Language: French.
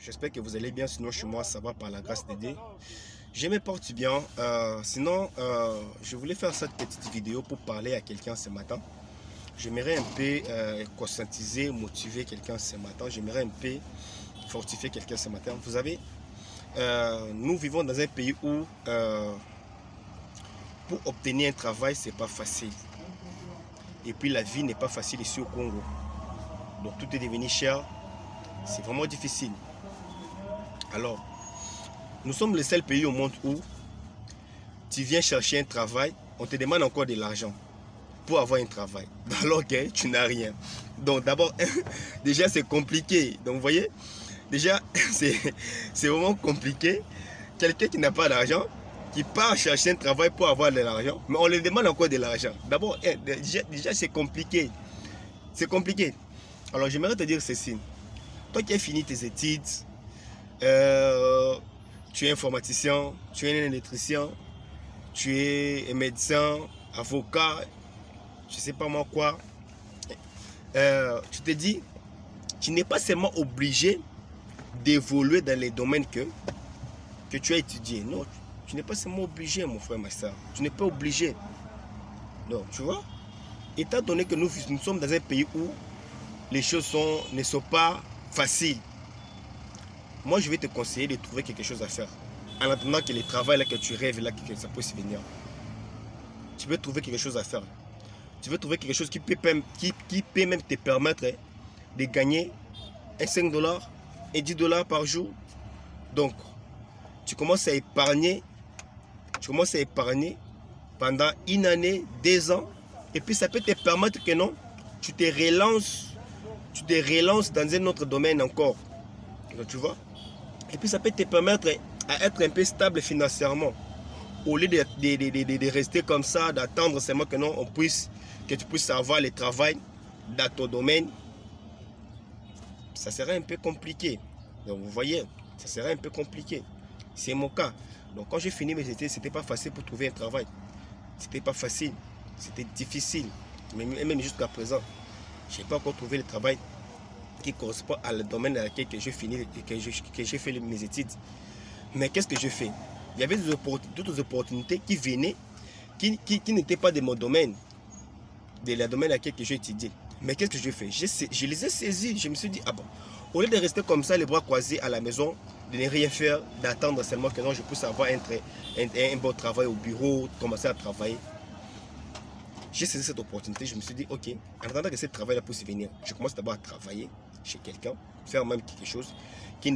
J'espère que vous allez bien, sinon chez moi ça va par la grâce de Dieu. Je me porte bien. Je voulais faire cette petite vidéo pour parler à quelqu'un ce matin. J'aimerais un peu conscientiser, motiver quelqu'un ce matin. J'aimerais un peu fortifier quelqu'un ce matin. Vous savez, nous vivons dans un pays où pour obtenir un travail, c'est pas facile. Et puis la vie n'est pas facile ici au Congo. Donc tout est devenu cher. C'est vraiment difficile. Alors, nous sommes le seul pays au monde où tu viens chercher un travail, on te demande encore de l'argent pour avoir un travail, alors que tu n'as rien. Donc d'abord, déjà c'est compliqué. Donc vous voyez, déjà c'est vraiment compliqué. Quelqu'un qui n'a pas d'argent, qui part chercher un travail pour avoir de l'argent, mais on lui demande encore de l'argent. D'abord, déjà c'est compliqué. C'est compliqué. Alors j'aimerais te dire ceci. Toi qui as fini tes études, tu es informaticien, tu es un électricien, tu es un médecin, avocat, je ne sais pas moi quoi. Tu te dis, tu n'es pas seulement obligé d'évoluer dans les domaines que tu as étudié. Non, tu n'es pas seulement obligé, mon frère, ma soeur. Tu n'es pas obligé. Non, tu vois. Étant donné que nous sommes dans un pays où les choses ne sont pas faciles, moi je vais te conseiller de trouver quelque chose à faire. En attendant que le travail là que tu rêves là, que ça puisse venir. Tu veux trouver quelque chose à faire. Tu veux trouver quelque chose qui peut même te permettre de gagner 5 dollars et 10 dollars par jour. Donc, tu commences à épargner. Tu commences à épargner pendant une année, 2 ans. Et puis ça peut te permettre que non, tu te relances dans un autre domaine encore. Donc, tu vois. Et puis ça peut te permettre à être un peu stable financièrement. Au lieu de rester comme ça, d'attendre seulement que non, que tu puisses avoir le travail dans ton domaine, ça serait un peu compliqué. Donc vous voyez, ça serait un peu compliqué. C'est mon cas. Donc quand j'ai fini mes études, c'était pas facile pour trouver un travail. C'était pas facile. C'était difficile. Même jusqu'à présent, je n'ai pas encore trouvé le travail qui correspond à le domaine dans lequel j'ai fini et que j'ai fait mes études. Mais qu'est-ce que je fais? Il y avait d'autres opportunités qui venaient, qui n'étaient pas de mon domaine, de la domaine dans lequel j'ai étudié. Mais qu'est-ce que je fais? Je les ai saisis. Je me suis dit, ah bon, au lieu de rester comme ça, les bras croisés à la maison, de ne rien faire, d'attendre seulement que non, je puisse avoir un bon travail au bureau, commencer à travailler. J'ai saisi cette opportunité, je me suis dit, ok, en attendant que ce travail-là puisse venir, je commence d'abord à travailler chez quelqu'un, faire même quelque chose qui